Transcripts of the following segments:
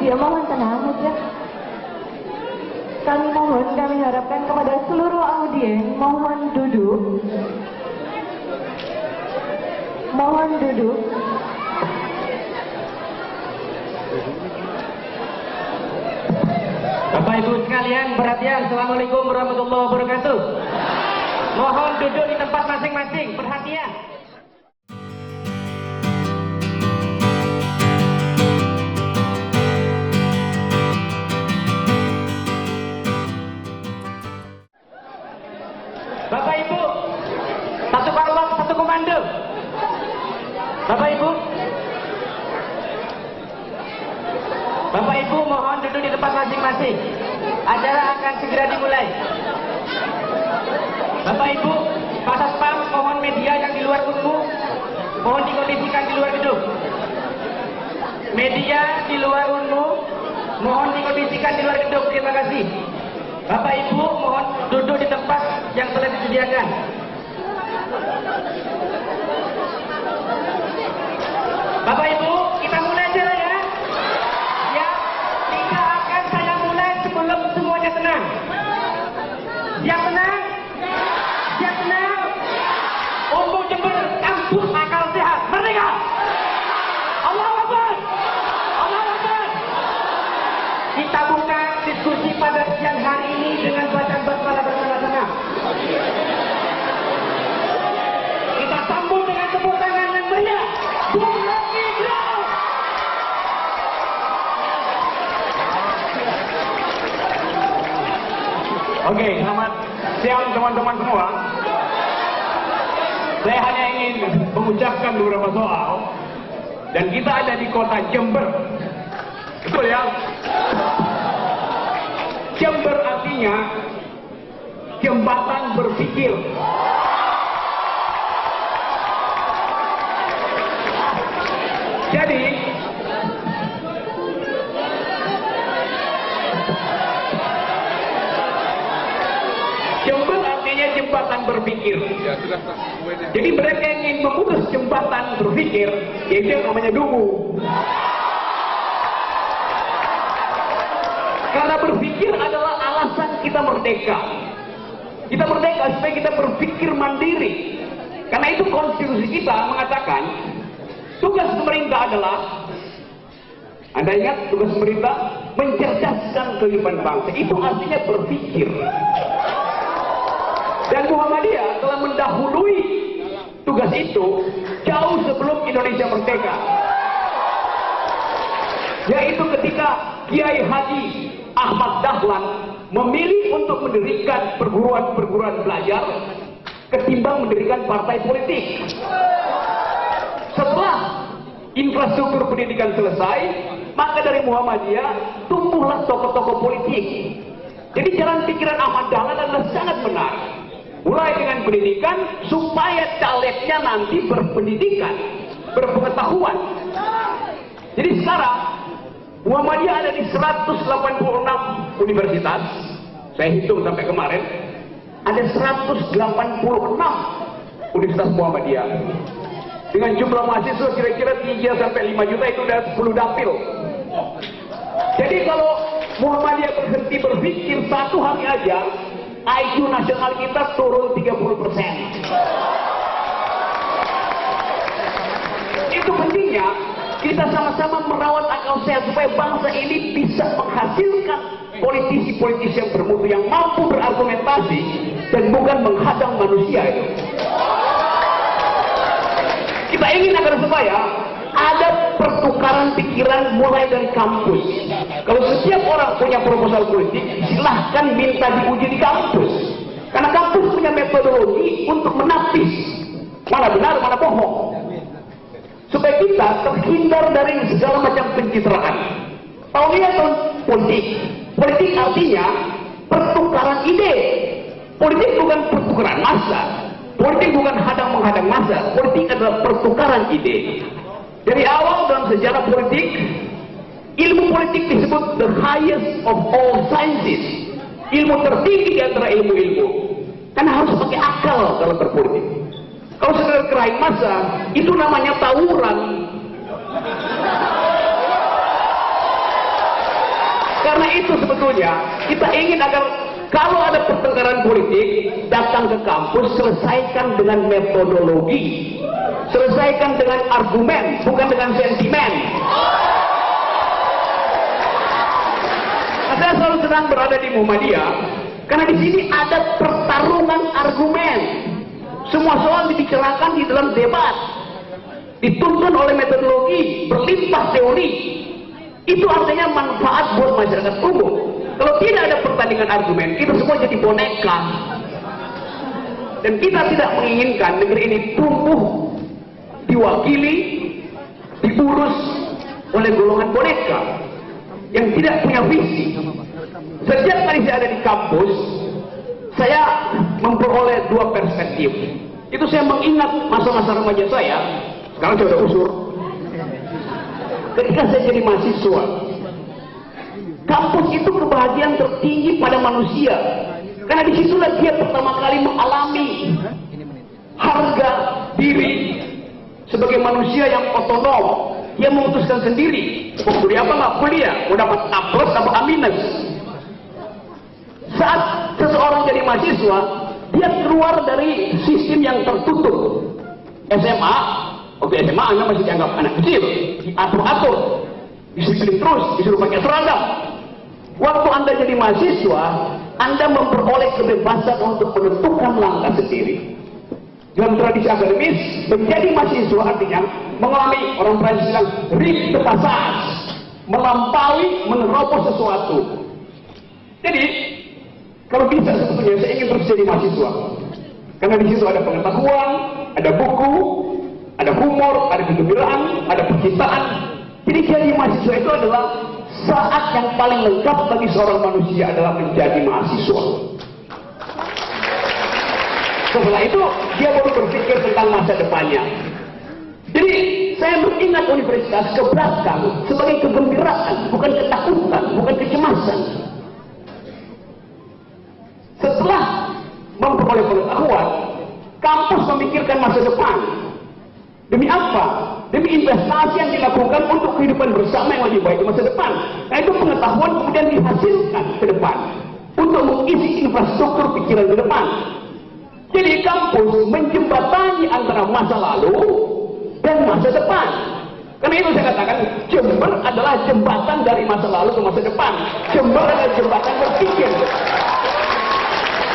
media mohon tenang ya. Kami harapkan kepada seluruh audien mohon duduk. Mohon duduk. Bapak Ibu sekalian, perhatian. Assalamualaikum warahmatullahi wabarakatuh. Mohon duduk di tempat masing-masing. Perhatian. Bapak Ibu, satu kelompok, satu komando. Bapak Ibu, Bapak Ibu mohon duduk di tempat masing-masing. Acara akan segera dimulai. Bapak Ibu, Pak Satpam, mohon media yang di luar unmu mohon dikondisikan di luar gedung. Media di luar unmu mohon dikondisikan di luar gedung. Terima kasih. Bapak Ibu mohon duduk di tempat yang telah disediakan. Bapak Ibu, kita mulai aja ya. Ya, tidak akan saya mulai sebelum semuanya tenang. Siap tenang? Siap tenang? Untuk Jember kampus akal sehat. Merdeka! Allahu Akbar! Allahu Akbar! Kita buka diskusi pada siang hari ini dengan bacaan basmalah bersama-sama. Kita sambut dengan tepuk tangan yang meriah. Oke, selamat siang teman-teman semua. Saya hanya ingin mengucapkan beberapa soal. Dan kita ada di kota Jember. Betul ya? Jember artinya jembatan berpikir. Jadi Jember artinya jembatan berpikir. Jadi mereka yang ingin memutus jembatan berpikir, yaitu yang namanya dungu. Karena berpikir adalah alasan kita merdeka. Kita merdeka supaya kita berpikir mandiri. Karena itu konstitusi kita mengatakan tugas pemerintah adalah, Anda ingat tugas pemerintah mencerdaskan kehidupan bangsa. Itu artinya berpikir. Dan Muhammadiyah telah mendahului tugas itu jauh sebelum Indonesia merdeka. Yaitu ketika Kiai Haji Ahmad Dahlan memilih untuk mendirikan perguruan-perguruan belajar ketimbang mendirikan partai politik. Setelah infrastruktur pendidikan selesai, maka dari Muhammadiyah tumbuhlah tokoh-tokoh politik. Jadi jalan pikiran Ahmad Dahlan adalah sangat benar. Mulai dengan pendidikan supaya calegnya nanti berpendidikan, berpengetahuan. Jadi sekarang Muhammadiyah ada di 186 universitas. Saya hitung sampai kemarin ada 186 universitas Muhammadiyah. Dengan jumlah mahasiswa kira-kira 3 sampai 5 juta, itu udah 10 dapil. Jadi kalau Muhammadiyah berhenti berpikir satu hari aja, IQ nasional kita turun 30%. Itu pentingnya kita sama-sama merawat akal sehat supaya bangsa ini bisa menghasilkan politisi-politisi yang bermutu, yang mampu berargumentasi dan bukan menghadang manusia itu. Kita ingin agar supaya ada pertukaran pikiran mulai dari kampus. Kalau setiap orang punya proposal politik, silahkan minta diuji di kampus. Karena kampus punya metodologi untuk menapis mana benar, mana bohong. Supaya kita terhindar dari segala macam pencitraan. Tahunnya tahun politik. Politik artinya pertukaran ide. Politik bukan pertukaran massa. Politik bukan hadang-menghadang massa. Politik adalah pertukaran ide. Dari awal dalam sejarah politik, ilmu politik disebut the highest of all sciences. Ilmu tertinggi di antara ilmu-ilmu. Karena harus pakai akal dalam berpolitik. Kalau sekedar keraih massa, itu namanya tawuran. Karena itu sebetulnya kita ingin agar kalau ada pertengkaran politik, datang ke kampus, selesaikan dengan metodologi, selesaikan dengan argumen, bukan dengan sentimen. Saya selalu senang berada di Muhammadiyah karena di sini ada pertarungan argumen. Semua soal dibicarakan di dalam debat, dituntun oleh metodologi, berlimpah teori. Itu artinya manfaat buat masyarakat umum. Kalau tidak ada pertandingan argumen, kita semua jadi boneka. Dan kita tidak menginginkan negeri ini tumbuh, diwakili, diurus oleh golongan boneka yang tidak punya visi. Sejak kali saya ada di kampus, saya memperoleh dua perspektif. Itu saya mengingat masa-masa remaja saya. Sekarang saya sudah usur. Ketika saya jadi mahasiswa, kampus itu kebahagiaan tertinggi pada manusia. Karena disitulah dia pertama kali mengalami harga diri sebagai manusia yang otonom. Dia memutuskan sendiri mau kuliah apa nggak kuliah, mau dapat A plus atau A minus. Saat seseorang jadi mahasiswa, dia keluar dari sistem yang tertutup. SMA, waktu SMA Anda masih dianggap anak kecil, diatur-atur, disiplin terus, disuruh pakai seragam. Waktu Anda jadi mahasiswa, Anda memperoleh kebebasan untuk menentukan langkah sendiri. Dalam tradisi akademis, menjadi mahasiswa artinya mengalami, orang Prancis bilang rive de passage, melampaui, menerobos sesuatu. Jadi kalau bisa sebetulnya saya ingin terus jadi mahasiswa, karena di situ ada pengetahuan, ada buku, ada humor, ada kegembiraan, ada percintaan. Jadi jadi mahasiswa itu adalah saat yang paling lengkap bagi seorang manusia adalah menjadi mahasiswa. Setelah itu dia baru berpikir tentang masa depannya. Jadi saya mengingat universitas ke belakang sebagai kegembiraan, bukan ketakutan, bukan kecemasan. Setelah memperoleh pengetahuan, kampus memikirkan masa depan. Demi apa? Demi investasi yang dilakukan untuk kehidupan bersama yang lebih baik di masa depan. Nah itu pengetahuan kemudian dihasilkan ke depan untuk mengisi infrastruktur pikiran ke depan. Jadi kampus menjembatani antara masa lalu dan masa depan. Karena itu saya katakan Jember adalah jembatan dari masa lalu ke masa depan. Jember adalah jembatan berpikir.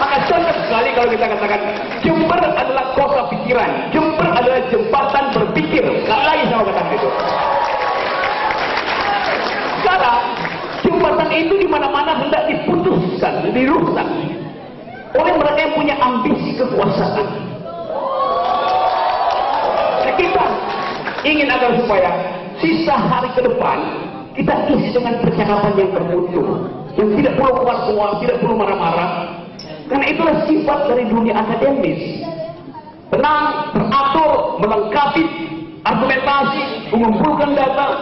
Maka contoh sekali kalau kita katakan Jember adalah kota pikiran, Jember adalah jembatan berpikir. Sekali lagi saya katakan itu. Sekarang jembatan itu di mana-mana hendak diputuskan, dirusak oleh mereka yang punya ambisi kekuasaan. Nah, kita ingin agar supaya sisa hari ke depan kita isi dengan percakapan yang bermutu, yang tidak perlu keluar-keluar, tidak perlu marah-marah. Karena itulah sifat dari dunia akademis. Tenang, teratur, melengkapi argumentasi, mengumpulkan data.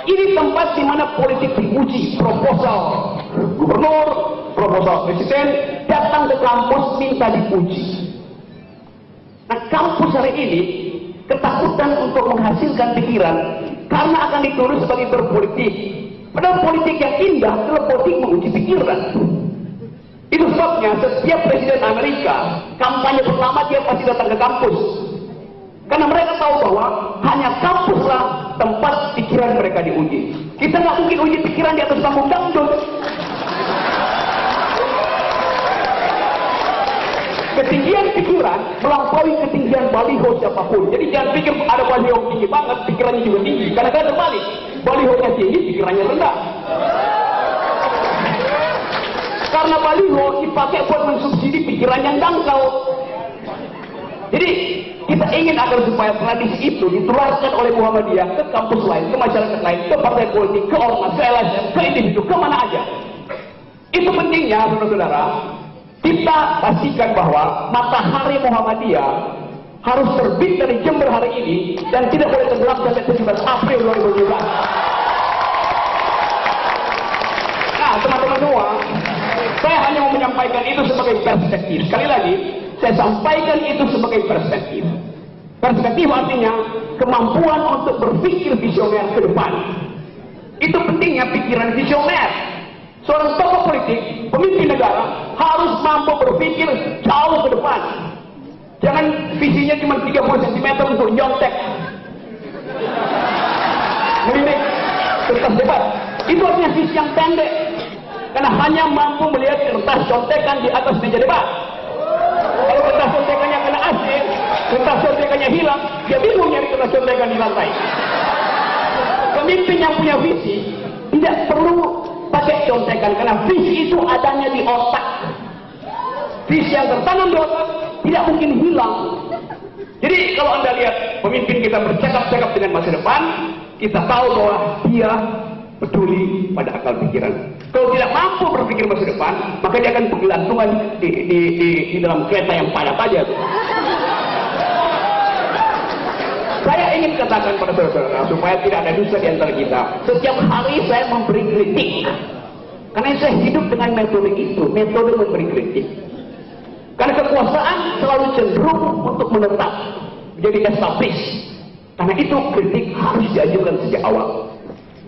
Ini tempat di mana politik diuji. Proposal gubernur, proposal presiden, datang ke kampus minta diuji. Nah, kampus hari ini ketakutan untuk menghasilkan pikiran karena akan ditulis sebagai berpolitik. Padahal politik yang indah adalah politik menguji pikiran. Itu sebabnya setiap presiden Amerika kampanye pertama dia pasti datang ke kampus, karena mereka tahu bahwa hanya kampuslah tempat pikiran mereka diuji. Kita nggak mungkin uji pikiran di atas panggung dangdut. Ketinggian pikiran melampaui ketinggian baliho siapapun. Jadi jangan pikir ada baliho tinggi banget, pikirannya juga tinggi. Karena kadang terbalik, balihonya tinggi, pikirannya rendah. Karena baliho dipakai buat mensubsidi pikiran yang dangkal. Jadi kita ingin agar supaya tradisi itu ditularkan oleh Muhammadiyah ke kampus lain, ke masyarakat lain, ke partai politik, ke ormas, ke LSM, ke individu, kemana aja. Itu pentingnya, saudara-saudara. Kita pastikan bahwa matahari Muhammadiyah harus terbit dari Jember hari ini dan tidak boleh tenggelam sampai 17 April 2017. Nah, teman-teman semua, saya hanya mau menyampaikan itu sebagai perspektif. Sekali lagi, saya sampaikan itu sebagai perspektif. Perspektif artinya kemampuan untuk berpikir visioner ke depan. Itu pentingnya pikiran visioner. Seorang tokoh politik, pemimpin negara harus mampu berpikir jauh ke depan. Jangan visinya cuma 30 cm untuk nyontek. Melirik kertas debat. Itu artinya visi yang pendek. Karena hanya mampu melihat kertas contekan di atas meja debat. Kalau kertas contekannya kena asing, kertas contekannya hilang, dia bingung nyari kertas contekan di lantai. Pemimpin yang punya visi tidak perlu pakai contekan, karena visi itu adanya di otak. Visi yang tertanam di otak tidak mungkin hilang. Jadi kalau Anda lihat pemimpin kita bercakap-cakap dengan masa depan, kita tahu bahwa dia peduli pada akal pikiran. Kalau tidak mampu berpikir masa depan, maka dia akan bergelantungan di dalam kereta yang padat aja. Saya ingin katakan pada saudara-saudara supaya tidak ada dusta di antara kita. Setiap hari saya memberi kritik. Karena saya hidup dengan metode itu, metode memberi kritik. Karena kekuasaan selalu cenderung untuk menetap, menjadi establish. Karena itu kritik harus diajukan sejak awal.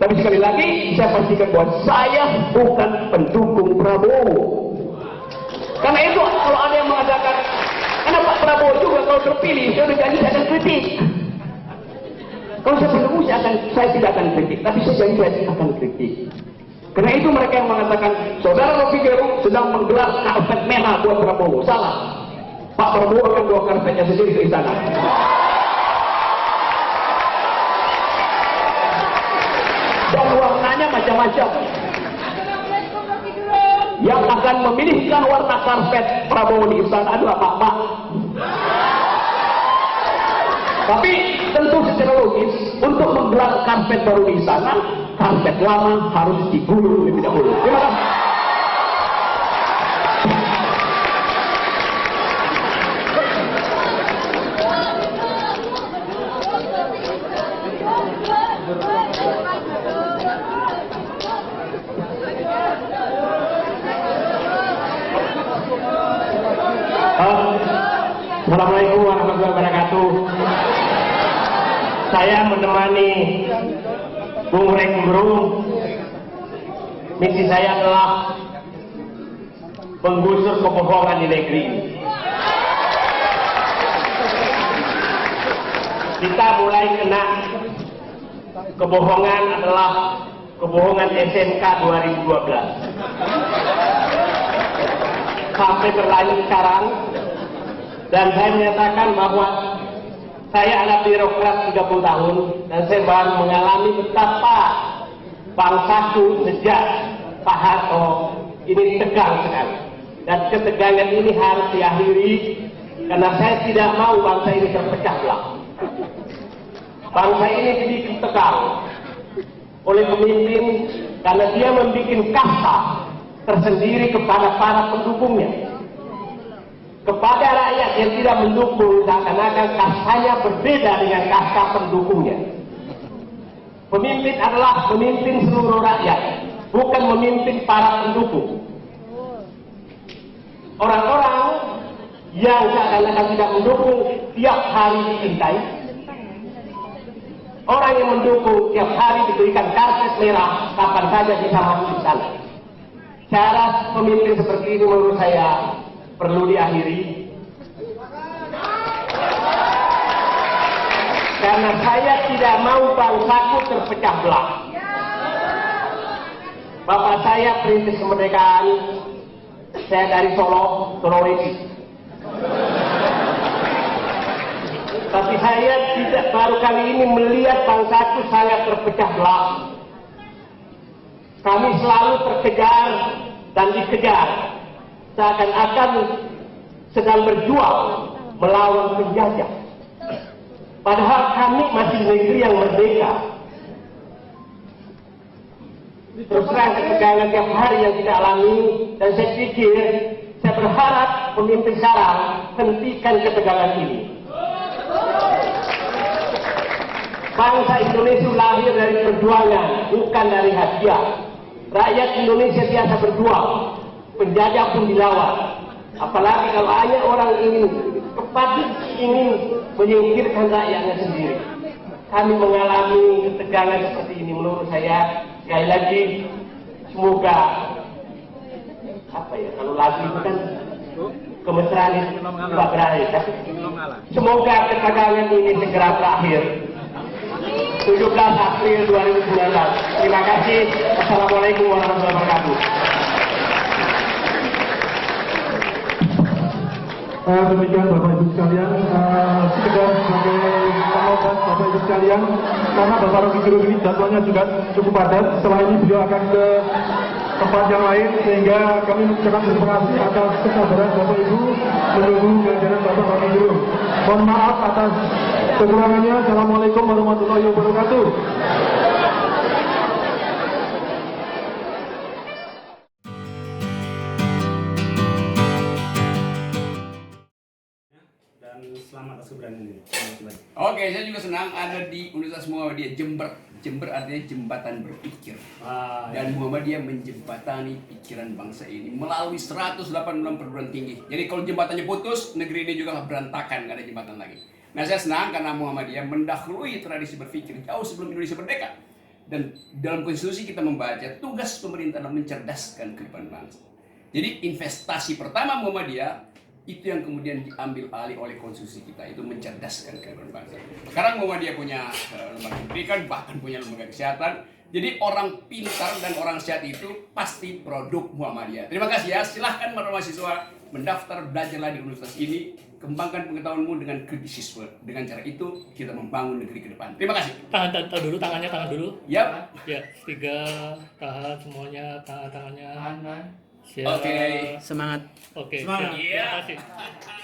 Tapi sekali lagi saya pastikan bahwa saya bukan pendukung Prabowo. Karena itu kalau ada yang mengatakan, karena Pak Prabowo juga kalau terpilih, saya sudah janji saya akan kritik. Kalau saya pendukung saya tidak akan kritik, tapi saya janji saya akan kritik. Karena itu mereka yang mengatakan saudara Rocky Gerung sedang menggelar karpet merah buat Prabowo. Salah. Pak Prabowo akan bawa karpetnya sendiri ke istana. Dan warnanya macam-macam. Yang akan memilihkan warna karpet Prabowo di istana adalah Pak. Tapi tentu secara logis untuk menggelar karpet baru di istana, karpet lama harus digulung lebih dahulu. Terima kasih. Assalamualaikum warahmatullahi wabarakatuh. Saya menemani Bung Rocky Gerung. Misi saya adalah menggusur kebohongan di negeri ini. Kita mulai kena kebohongan adalah kebohongan SMK 2012. Sampai berlanjut sekarang. Dan saya menyatakan bahwa saya adalah birokrat 30 tahun dan saya baru mengalami betapa bangsaku sejak Pak Harto ini tegang sekali. Dan ketegangan ini harus diakhiri karena saya tidak mau bangsa ini terpecah belah. Bangsa ini dibikin tegang oleh pemimpin karena dia membuat kasta tersendiri kepada para pendukungnya. Kepada rakyat yang tidak mendukung, seakan-akan kastanya berbeda dengan kasta pendukungnya. Pemimpin adalah pemimpin seluruh rakyat, bukan memimpin para pendukung. Orang-orang yang seakan-akan tidak mendukung tiap hari diintai. Orang yang mendukung tiap hari diberikan karpet merah, kapan saja bisa masuk di sana. Cara pemimpin seperti ini menurut saya perlu diakhiri. Karena saya tidak mau bangsaku terpecah belah. Bapak saya perintis kemerdekaan, saya dari Solo, Sulawesi. Tapi saya tidak baru kali ini melihat bangsaku sangat terpecah belah. Kami selalu terkejar dan dikejar. Seakan-akan sedang berjuang melawan penjajah. Padahal kami masih negeri yang merdeka. Terus terang ketegangan tiap hari yang kita alami, dan saya pikir, saya berharap pemimpin sekarang hentikan ketegangan ini. Bangsa Indonesia lahir dari perjuangan, bukan dari hadiah. Rakyat Indonesia biasa berjuang. Penjajah pun dilawan. Apalagi kalau hanya orang ingin menyingkirkan rakyatnya sendiri. Kami mengalami ketegangan seperti ini. Menurut saya, sekali lagi, semoga apa ya, kalau lagu itu kan kemesraan itu tidak berakhir. Semoga ketegangan ini segera berakhir. 17 April 2019. Terima kasih. Assalamualaikum warahmatullahi wabarakatuh. Demikian Bapak Ibu sekalian, sekedar sebagai pengobat Bapak Ibu sekalian, karena Bapak Rocky Gerung ini jadwalnya juga cukup padat. Setelah ini beliau akan ke tempat yang lain, sehingga kami mengucapkan terima kasih atas kesabaran Bapak Ibu menunggu kehadiran Bapak Rocky Gerung. Mohon maaf atas kekurangannya. Assalamualaikum warahmatullahi wabarakatuh. Dan selamat atas keberanian ini. Oke, saya juga senang ada di Universitas Muhammadiyah Jember. Jember artinya jembatan berpikir. Dan Muhammadiyah menjembatani pikiran bangsa ini melalui 186 perguruan tinggi. Jadi kalau jembatannya putus, negeri ini juga berantakan, nggak ada jembatan lagi. Nah, saya senang karena Muhammadiyah mendahului tradisi berpikir jauh sebelum Indonesia merdeka. Dan dalam konstitusi kita membaca tugas pemerintah adalah mencerdaskan kehidupan bangsa. Jadi investasi pertama Muhammadiyah itu yang kemudian diambil alih oleh konstitusi kita, itu mencerdaskan kehidupan bangsa. Sekarang Muhammadiyah punya lembaga pendidikan, bahkan punya lembaga kesehatan. Jadi orang pintar dan orang sehat itu pasti produk Muhammadiyah. Terima kasih ya, silahkan para mahasiswa mendaftar belajarlah di universitas ini, kembangkan pengetahuanmu dengan kritisisme. Dengan cara itu kita membangun negeri ke depan. Terima kasih. Tangan dulu, tangannya tangan dulu. Yap. Ya, 3, tahan semuanya, tangannya. Tahan. Siap. Oke. Semangat. Oke, Semangat. siap. Terima kasih.